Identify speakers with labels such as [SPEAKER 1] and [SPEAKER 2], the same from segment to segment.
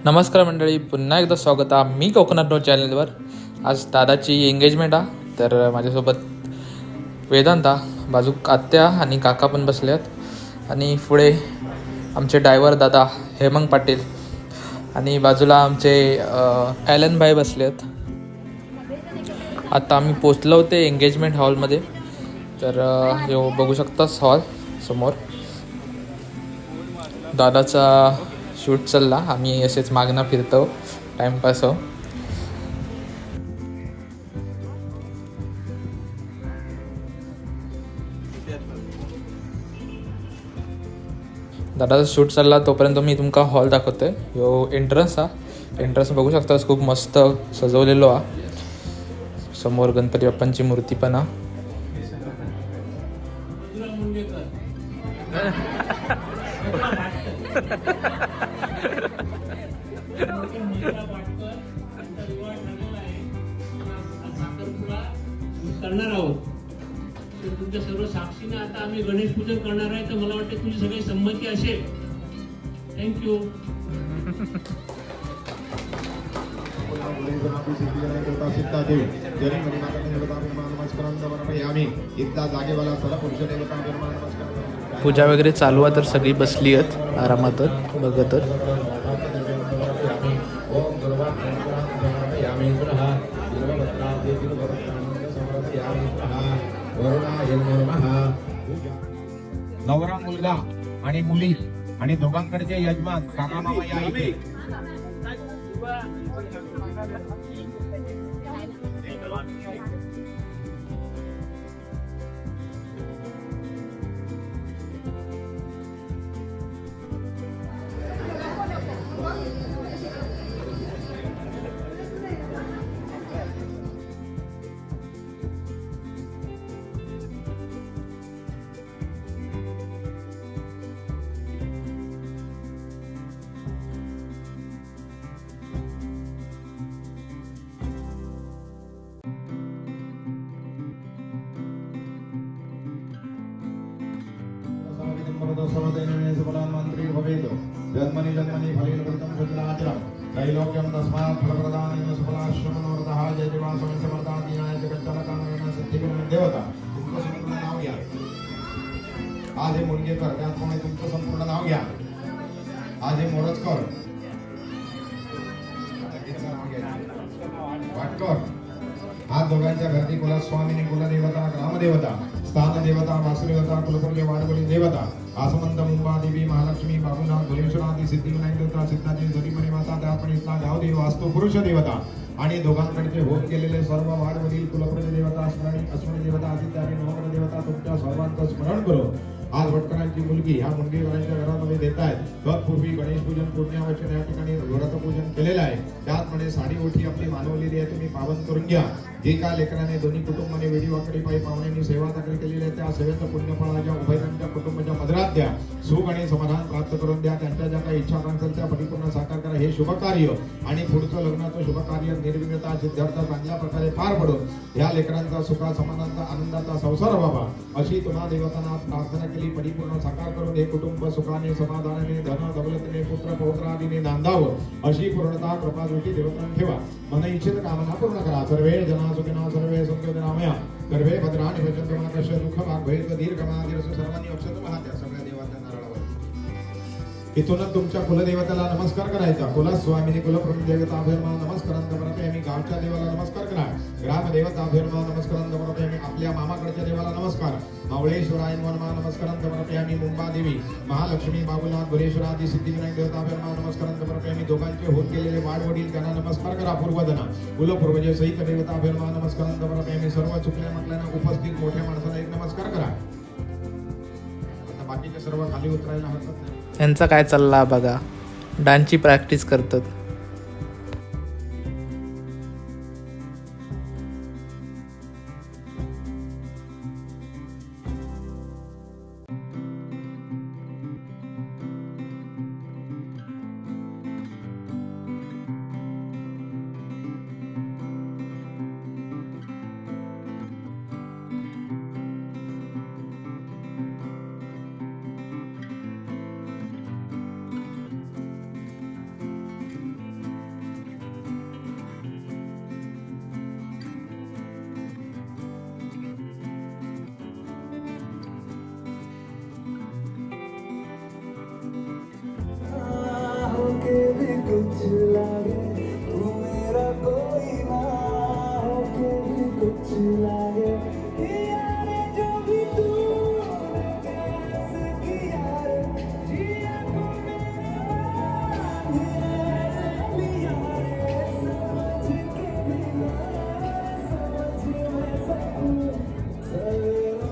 [SPEAKER 1] नमस्कार मंडळी, पुन्हा एकदा स्वागत आहे मी कोकणात रोड चॅनलवर. आज दादाची एंगेजमेंट आहे, तर माझ्यासोबत वेदांता, बाजूक आत्या आणि काका पण बसले आहेत. आणि पुढे आमचे ड्रायव्हर दादा हेमंत पाटील आणि बाजूला आमचे ॲलन भाई बसले आहेत. आता आम्ही पोचलो होते एंगेजमेंट हॉलमध्ये. तर यो बघू शकतास हॉल समोर. दादाचा शूट चालला, आम्ही असेच मागणं फिरतो, टाइमपास हो. दादाचा शूट चालला तोपर्यंत मी तुमका हॉल दाखवतोय. यो एंट्रन्स हा. एंट्रन्स बघू शकता, खूप मस्त सजवलेलो हा. समोर गणपती बाप्पांची मूर्ती पण हा.
[SPEAKER 2] करणार आहोत. तर तुमच्या सर्व साक्षीने आता आम्ही गणेश पूजन करणार आहे. तर मला वाटते तुमची सगळी संमती असेल. थँक्यू.
[SPEAKER 1] पूजा वगैरे चालू आहे, तर सगळी बसली आहेत आरामातच बघत.
[SPEAKER 3] नवरा मुलगा आणि मुली आणि दोघांकडचे यजमान काका मामा या इथे. मंत्री भवेत् जन्मनि जन्मनि फलेन कृतं शुद्धाचरम् त्रैलोक्यं तस्मात् फलप्रदानेन सफलाश्रमणोरतः जय देवास्वामी समर्थादीनाय जगच्चालकानाय सिद्धिविनायक देवता. तुमचं संपूर्ण नाव घ्या. आज हे मुंडगेकर, त्याचप्रमाणे तुमचं संपूर्ण नाव घ्या. आज हे मोरजकर, वाटकर. आज दोघांच्या घरती कुलस्वामिनी, कुलदेवता, ग्रामदेवता, स्थानदेवता, वासुदेवता, कुलपुर्य, वाडवली देवता, आसमंत मुंबा देवी, महालक्ष्मी, बाबूनाथ, भुलेश्वरादी, सिद्धिविनायक देवता, सिद्धाची जरीमणी माता, त्यापण इथला गावदेव, वास्तू पुरुष देवता आणि दोघांकडचे होत केलेले सर्व वाडवडील, कुलपुर्य देवता, स्मरणी अश्विनी देवता, आदित्यादी नवग्रह देवता तुमच्या सर्वांचं स्मरण करून आज भटकरांची मुलगी ह्या मुंडगेकरांच्या घरामध्ये देत आहेत. तत्पूर्वी गणेश पूजन पुण्यवचन या ठिकाणी व्रतपूजन केलेलं आहे. त्याचप्रमाणे साडी ओठी आपली मानवलेली आहे, तुम्ही पावन करून घ्या. जे का लेकराने दोन्ही कुटुंबाने वेडीवाकडी पायी पाहुण्यांनी सेवा दाखल केलेली आहे, त्या सेवेचं पुण्यफळाच्या उभयतांच्या कुटुंबाच्या मदरात द्या. सुख आणि समाधान प्राप्त करून द्या. त्यांच्या ज्या काही इच्छा असेल त्या परिपूर्ण साकार करा. हे शुभ कार्य आणि पुढचं लग्नाचं शुभ कार्य निर्विघ्नता सिद्धार्थ चांगल्या प्रकारे पार पडून या लेकरांचा सुखा समाधानाचा आनंदाचा संसार व्हावा अशी तुम्हा देवतांना प्रार्थना केली. परिपूर्ण साकार करून हे कुटुंब सुखाने समाधानाने धन दौलतीने पुत्र पौत्रादीने नांदावं अशी पूर्णता कृपादृष्टी देवतांना ठेवा. मन इच्छित कामना पूर्ण करा. सर्वे जना सुखिनो सर्वे संकेतनामया सर्वे भद्राणि पश्यन्तु मा कश्चित् दुःखं वा भवेत् दीर्घमायुः सर्वांनी अक्षत महात्या सगळ्या देवांना नारळावर इथूनच तुमच्या कुलदेवताला नमस्कार करायचा. कुलस्वामिनी कुलप्रदेवता अभिर्मा नमस्कारांत परते आम्ही गावच्या देवाला नमस्कार करा. ग्रामदेवता अभिर्मा नमस्कारांत परते आम्ही आपल्या मामाकडच्या देवाला नमस्कार. मावळेश्वराय नमः नमस्कारांत परते आम्ही मुंबा देवी, महालक्ष्मी, बाबूनाथ, भुलेश्वरादी, सिद्धिविनायक देवता अभिर्मा नमस्कारांत परते आम्ही दोघांचे होत गेलेले वाडवडील त्यांना नमस्कार करा. पूर्वजना कुलपूर्वज सहित देवता अभिर्मा नमस्कारांत परते आम्ही सर्व चुकल्या म्हटल्यानं उपस्थित मोठ्या माणसाला एक नमस्कार करा. आता बाकीचे सर्व खाली उतरायला हरकत नाही.
[SPEAKER 1] यांचा काय चालला बघा, डान्सची प्रॅक्टिस करतात.
[SPEAKER 4] कुछ लागे, तू मेरा कोई ना होके भी कुछ लागे। यार जो भी तूने कैसे किया रे, जिया को मेरा ऐसे लिया रे, समझ के भी ना समझ में सकूं सवेरों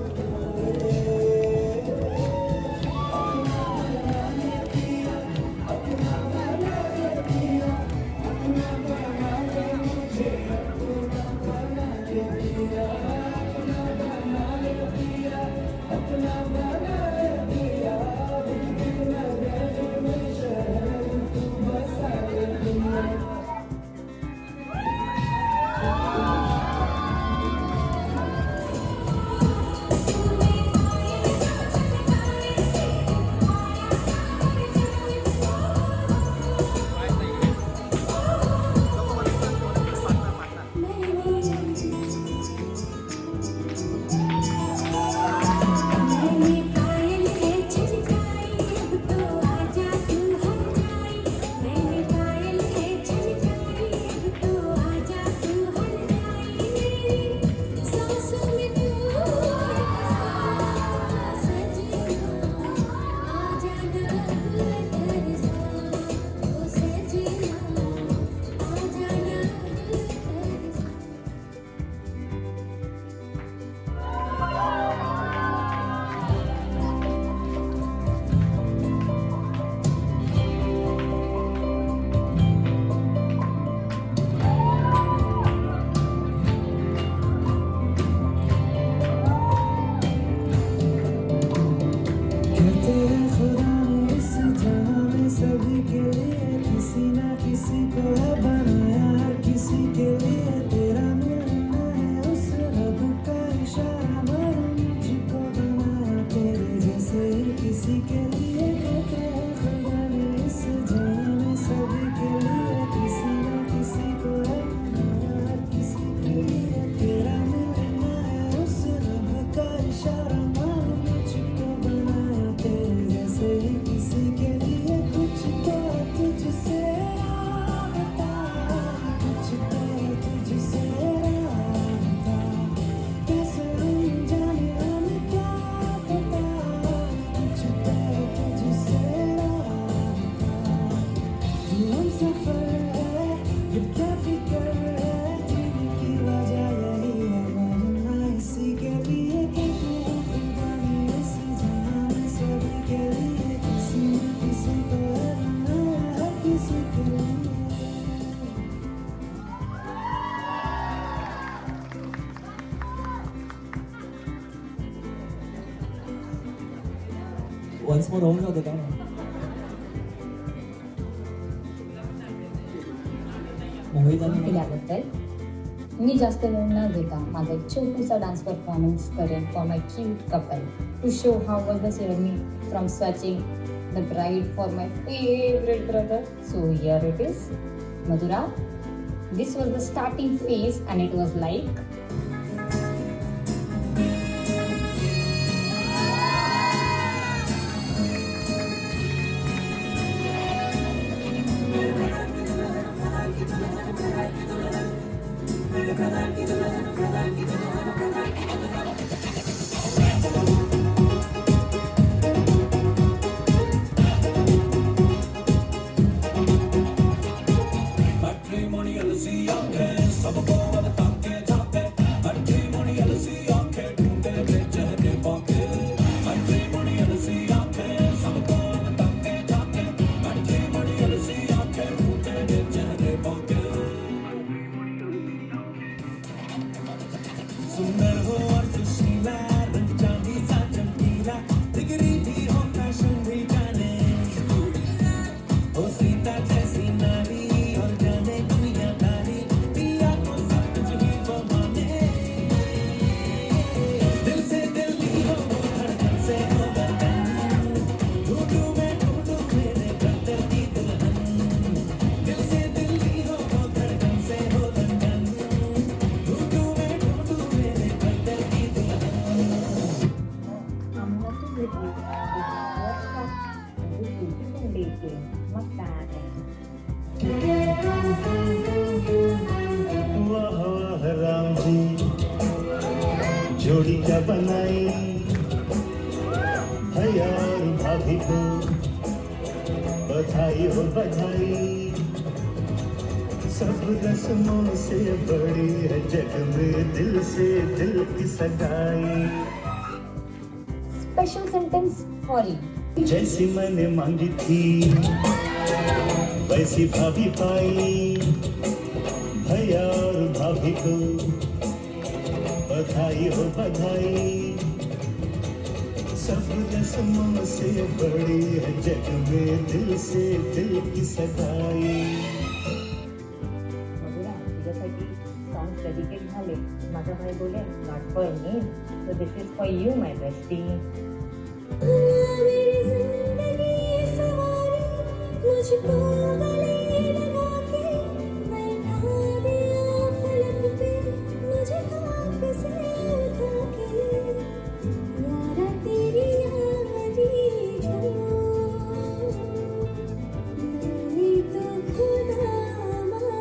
[SPEAKER 4] सभी के लिए किसी ना किसी को है बनाया, हर किसी के लिए तेरा मिलना है उस रब का इशारा, मालूम मुझको बनाया तेरे जैसे ही किसी के लिए। कहते हैं खुदा ने इस जहां में सभी के लिए किसी ना किसी को है बनाया, हर किसी के लिए तेरा मिलना है उस रब का इशारा, मालूम मुझको बनाया तेरे जैसे ही किसी के लिए। कुछ तो तुझसे राहता, कुछ तो तुझसे राहता, कैसे अनजाने हम क्या पता, कुछ तो तुझसे राहता। ये हम सफर है, ये क्या फिक्र है, जीने की वजह यही है, मरना इसी के लिए। कहते हैं खुदा ने इस जहां में सभी के लिए किसी न किसी को है बनाया, हर किसी के लिए।
[SPEAKER 5] वन्स मोर होऊन जाते का मोहित आणि
[SPEAKER 6] केल्याबद्दल मी जास्त वेळ न घेता माझा एक छोटासा डान्स परफॉर्मन्स करेन for my cute couple to show how was the journey from searching the bride for my favourite brother. So here it is Madhura. This was the starting phase and it was like
[SPEAKER 7] जोड़ी क्या बनाई भैया और भाभी को बधाई हो बधाई। सब रस्मों से बड़ी है जग में दिल से दिल की सगाई।
[SPEAKER 6] Special sentence for you.
[SPEAKER 7] जैसी मैंने मांगी थी वैसी भाभी पाई भैया और भाभी को बधाई हो बधाई। सब रस्मों से बड़ी है जग में दिल से दिल की सगाई।
[SPEAKER 6] मधुरा तुझ्यासाठी सॉन्ग डेडिकेट झाले. माझा भाई बोले not for me so this is for you my bestie.
[SPEAKER 4] मेरी जिंदगी सवारी मुझको गले लगा के बैठा दिया फलक पे मुझे खाक से उठा के यारा तेरी यारी को मैंने तो खुदा माना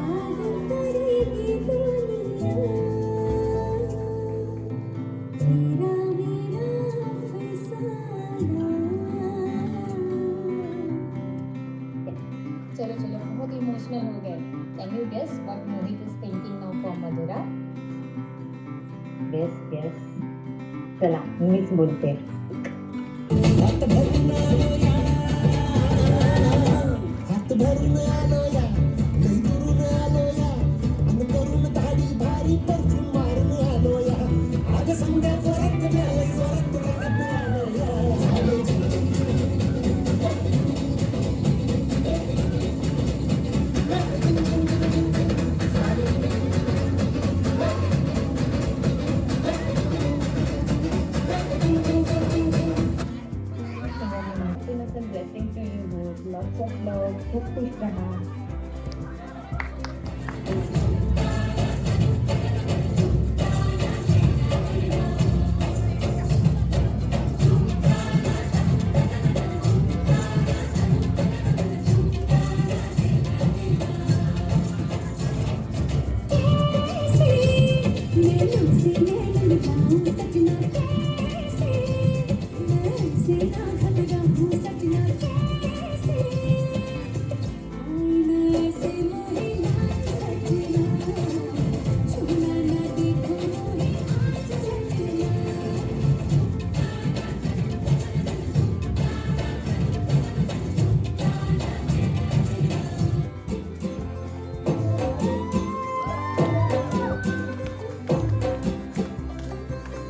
[SPEAKER 4] याद करेगी दुनिया तेरा मेरा फसाना. चलो चलो बहुत इमोशनल हो गए. Can you guess what Mohit is thinking now for Madhura? Guess guess. चला मीच बोलते.
[SPEAKER 5] हात भरून आलो या लई दुरून आलो या अन करून दाढी भारी परतून मारून आलो या अग समजा जोरात गेलंय जोरात आलो या.
[SPEAKER 6] innocent blessing to you both. Lots of love. खूप खुश रहा.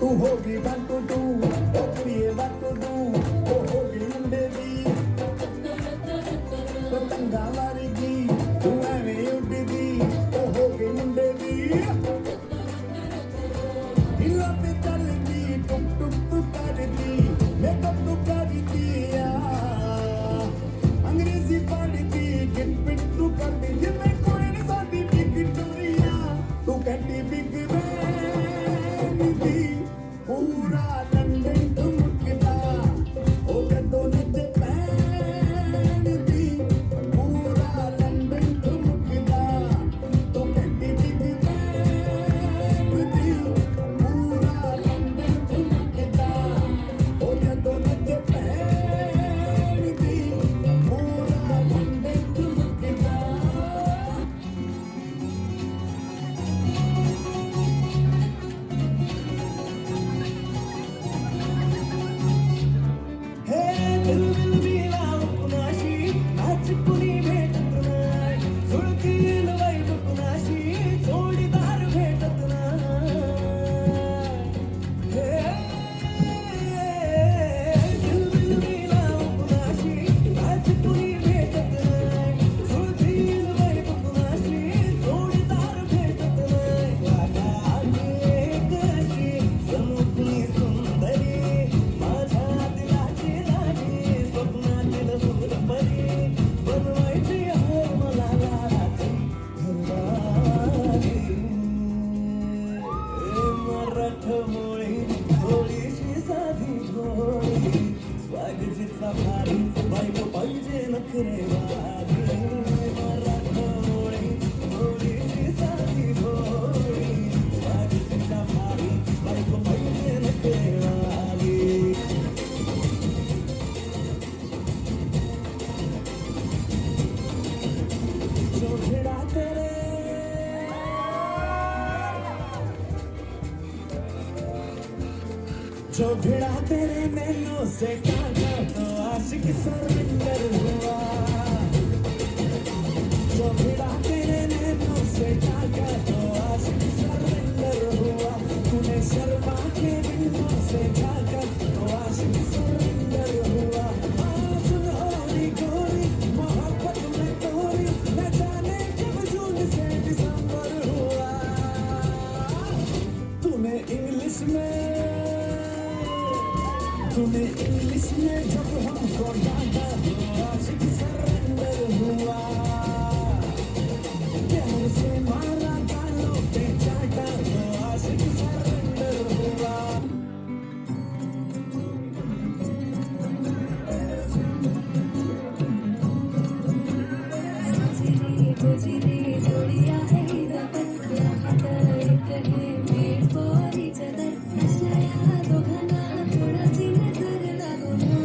[SPEAKER 5] तू होगी वन टू टू प्रिय वन टू टू वो होगी मुंडे दी तो तंगा वारेगी तू एवें उड्डी दी वो होगी मुंडे दी हिला पे चलदी टुक टुक टुक करदी मेकअप टुक करदी अंग्रेजी पढ़दी गिन पिट तू करदी जिम्मे कोई नहीं सादी बिग टोरिया तू कहती बिग बैन दी पूरा लंदन ठुमकदा ओ कदों नच पैन दी पूरा लंदन ठुमकदा तो कहती बिग बैन दी पूरा लंदन ठुमकदा ओ कदों नच पैन दी पूरा लंदन ठुमकदा. हे दिल दिला कुणाशी आज कुणी भेटत नाही सुळकील वाईट कुणाशी जोडीदार भेटत नाही. हे दिल दिला कुणाशी आज कुणी भेटत नाही सुळकील वाईट कुणाशी जोडीदार भेटत नाही. वाटाची एक अशी समुद्री सुंदरी माझ्या दिलाची राणी स्वप्नातील फुलपरी बनवायची आहे मला लाडाची घरवाली. मराठमोळी थोडीशी साधी भोळी स्वागजीचा भारी बायको पाहिजे नखरे वाली. मराठमोळी थोडीशी साधी
[SPEAKER 4] भिड़ा तेरे नैनों से काटा तो आशिक सरेंडर हुआ जो भिड़ा तेरे नैनों से काटा तो आशिक सरेंडर हुआ तूने शर्मा के बिंदों से झाका तो आशिक सरेंडर हुआ सुनहरी गोरी मोहब्बत में तोरी न जाने कब जून से दिसंबर हुआ तूने इंग्लिश में जब हमको डांटा तो आशिक सरेंडर हुआ प्यार से मारा गालों पे चाटा तो आशिक सरेंडर हुआ
[SPEAKER 8] जोडिया है या हातर एक है मेड फॉर इच अदर असल्या दोघांना थोडाची नजर लागू ना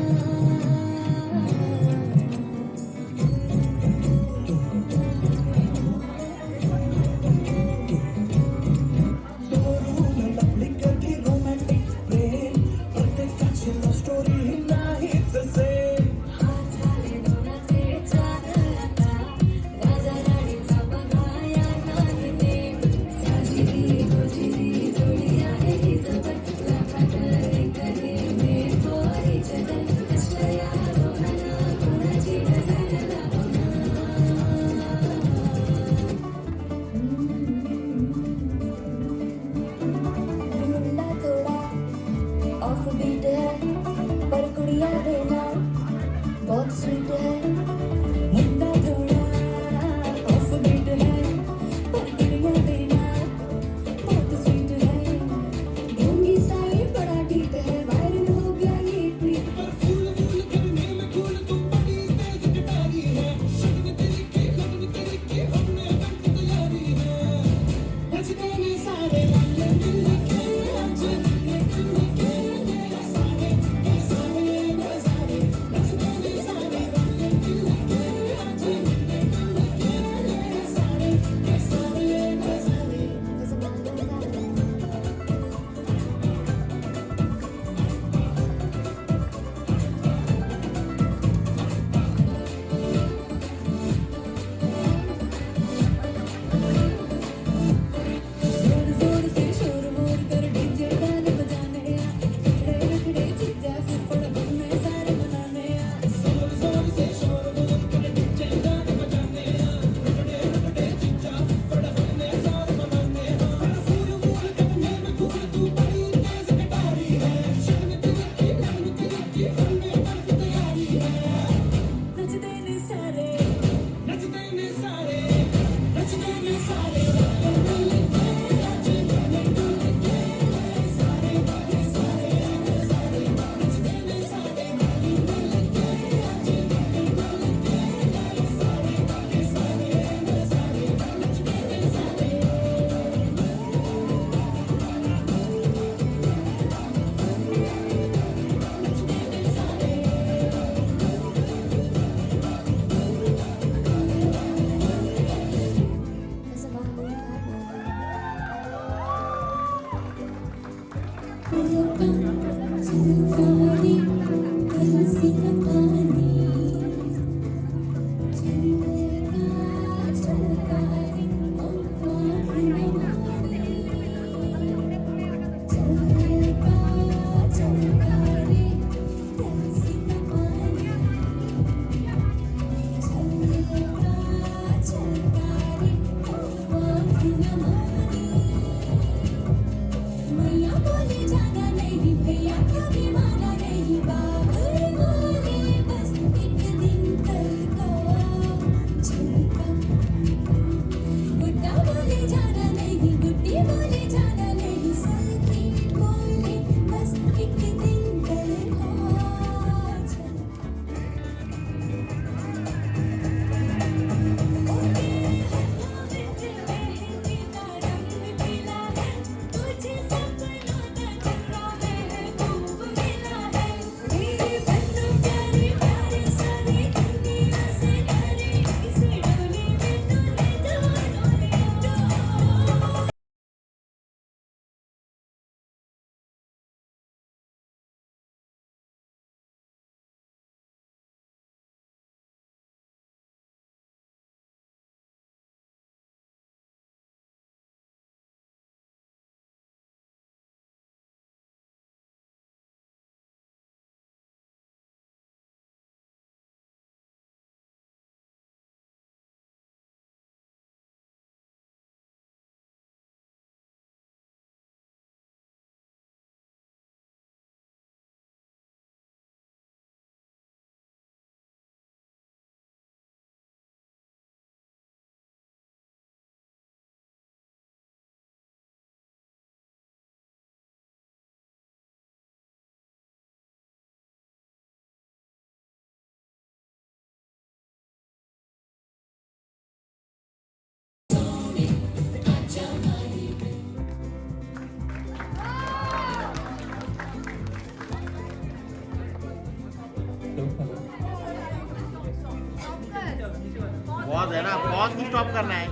[SPEAKER 9] पॉज है ना, पॉज को स्टॉप करना है.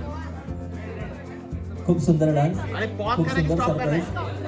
[SPEAKER 10] खूप सुंदर डान्स,
[SPEAKER 9] अरे पॉज
[SPEAKER 10] खूप
[SPEAKER 9] करना की
[SPEAKER 10] सुंदर
[SPEAKER 9] स्टॉप करना
[SPEAKER 10] सरप्राईज.
[SPEAKER 9] है.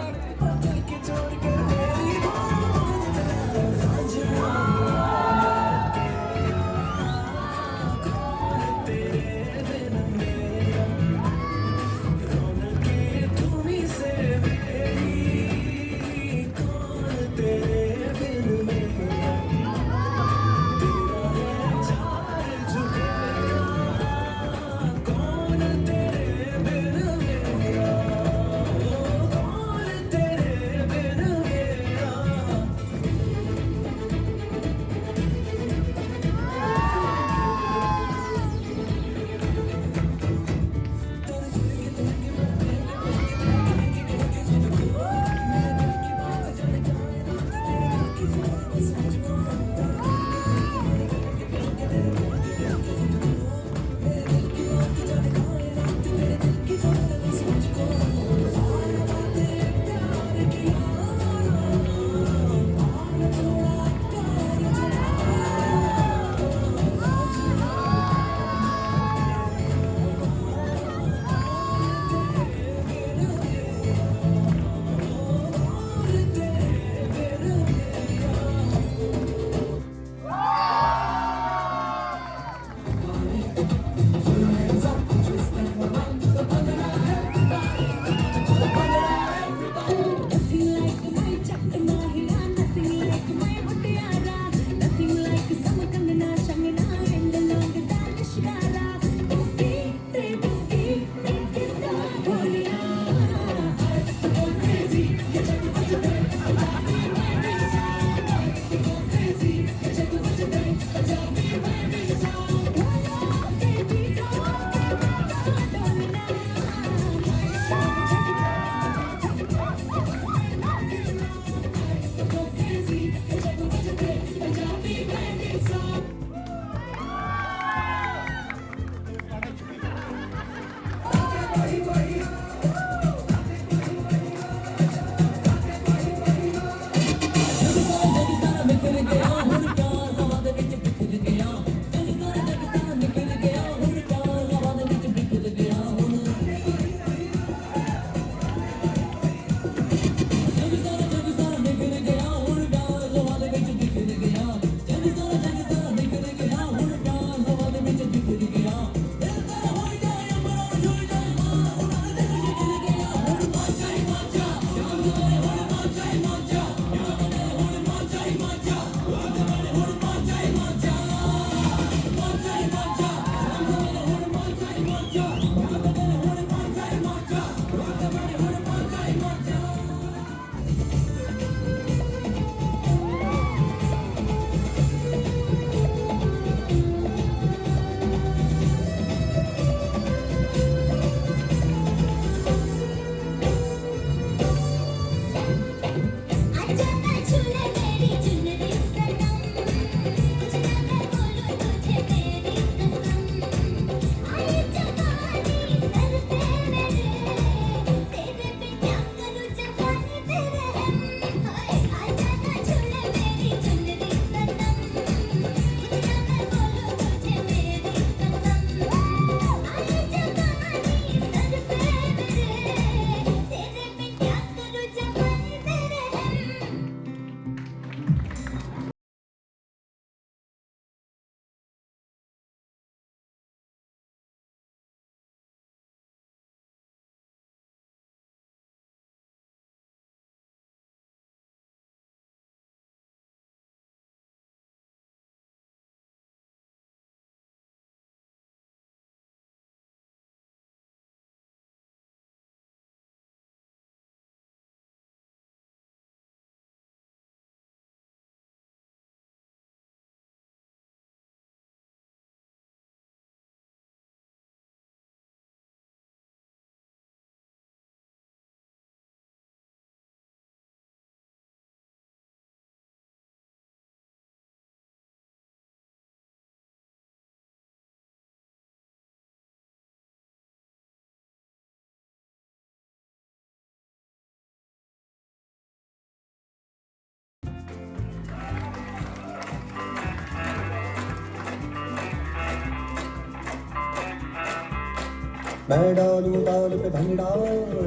[SPEAKER 5] मैं डालूं ताल पे भंगड़ा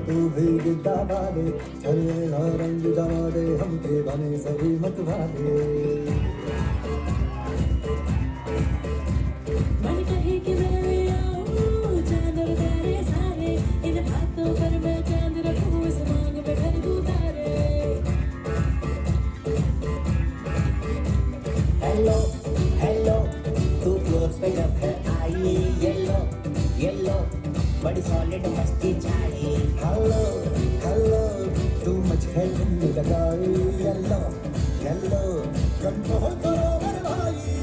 [SPEAKER 5] तू भी गिद्दा बाले चले ना रंग जमा दे हमके बने सभी मत वाले
[SPEAKER 8] मन कहे कि मैं आऊं चांद और तारे सारे इन हाथों पर मैं चांद रखूं इस मांग में भर दूं तारे
[SPEAKER 5] हेलो हेलो तू फ्लोर्स पे जब है आई येलो येलो बड़ी सॉलिड मस्ती छाई हेलो हेलो तू मुझे दिल लगाई येलो येलो कम तो करो मेरे भाई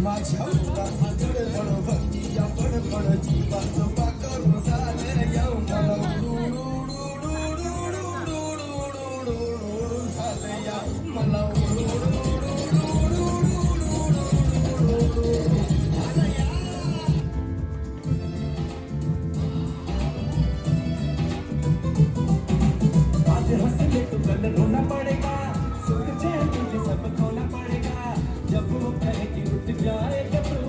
[SPEAKER 5] माझ्या उरात धडधड भक्ती या पडपड जीवाचं पाकरून झाले येऊ मला झाले या मला
[SPEAKER 4] आज हंसले तो कल रोना पड़ेगा सुख चैन तुझे सब खोना पड़ेगा जब वो कहे कि उठ जाए जब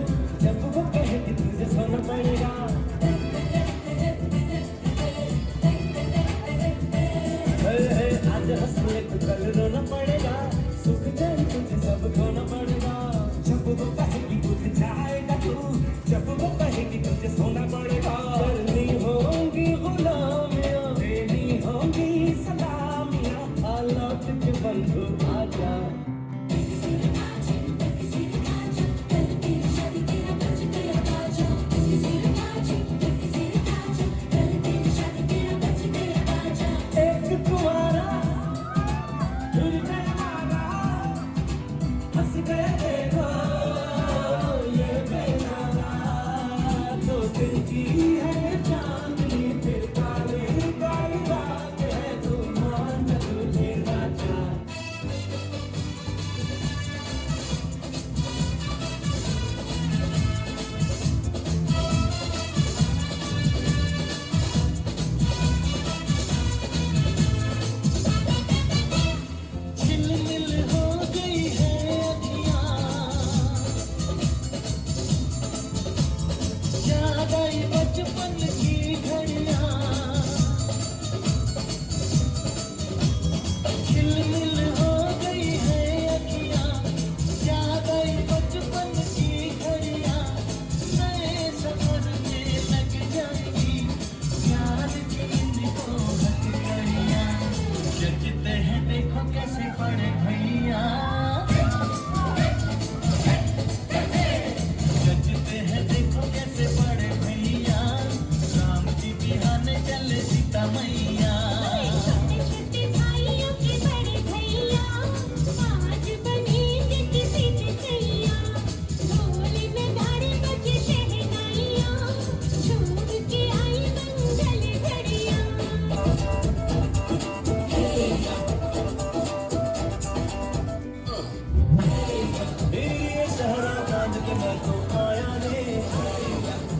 [SPEAKER 7] के मैं तो आया रे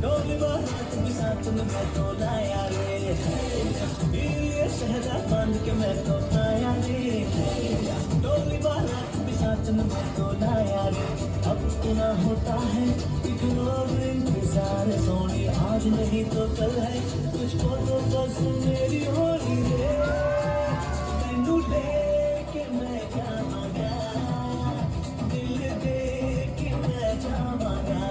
[SPEAKER 7] डोली बारात भी साथ में मैं तो लाया रे ये शहजा बांध के मैं तो आया रे डोली बारात भी साथ में मैं तो लाया रे अब इतना होता है इतना इंतजार सोनी आज नहीं तो कल है तुझको तो बस मेरी होली रे तैनू लेके मैं जावांगा दिल दे के मैं जावांगा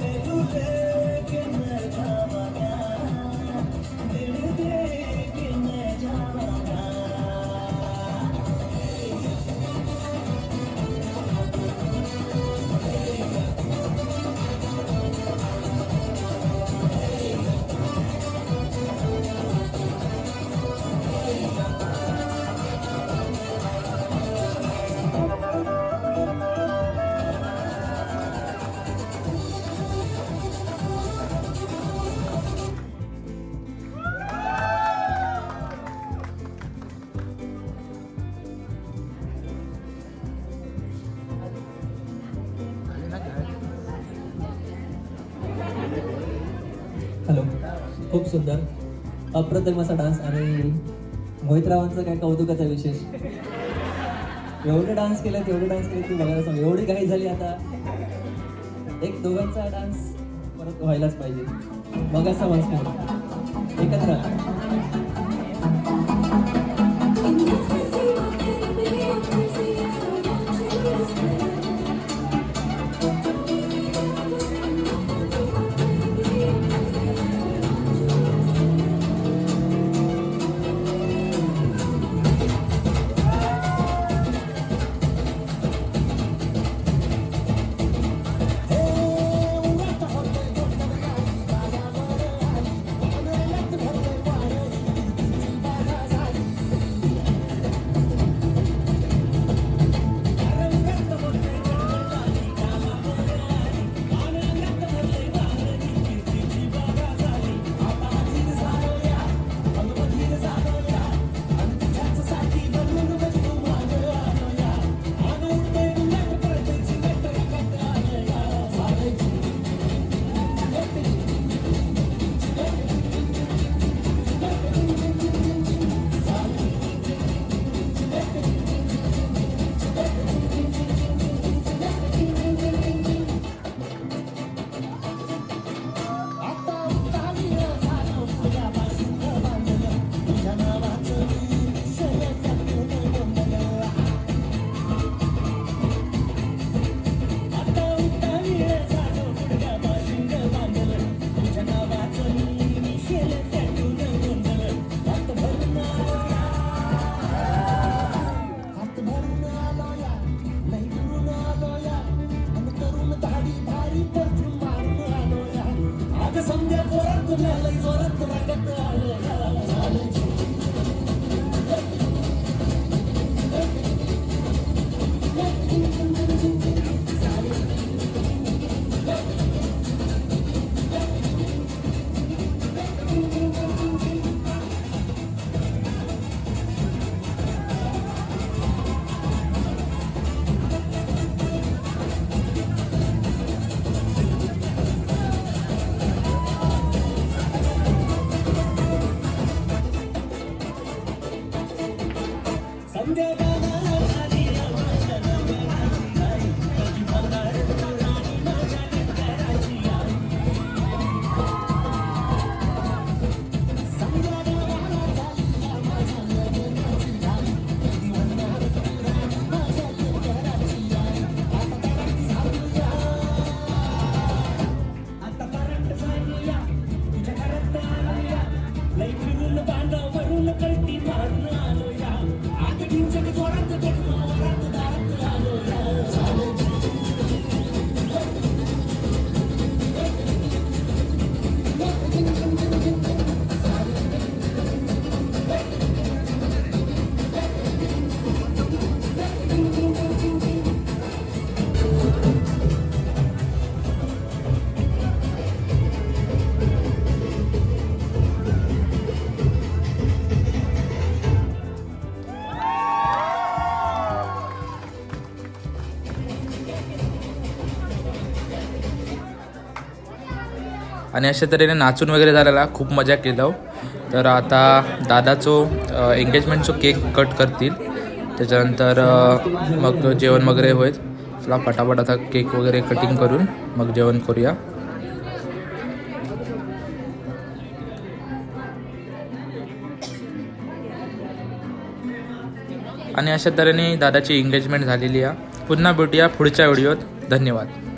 [SPEAKER 7] तैनू लेके मैं जावांगा दिल दे के मैं जावांगा
[SPEAKER 10] हॅलो, खूप सुंदर अप्रतिम असा डान्स. आणि मोहितरावांचं काय कौतुकाचा विशेष. एवढे डान्स केले की बघायला सांग. एवढी घाई झाली आता. एक दोघांचा डान्स परत व्हायलाच पाहिजे. बघा समजतो एकत्र.
[SPEAKER 8] In this crazy world, baby, I'm crazy. I want you to stay.
[SPEAKER 1] आणि अशा तऱ्हेने नाचून वगैरे झालेला खूप मजा केलं. तर आता दादाचो एंगेजमेंटचो केक कट करतील, त्याच्यानंतर मग जेवण वगैरे होईल. चला पटापट आता केक वगैरे कटिंग करून मग जेवण करूया. आणि अशा तऱ्हेने दादाची एंगेजमेंट झालेली आहे. पुन्हा भेटूया पुढच्या व्हिडिओत. धन्यवाद.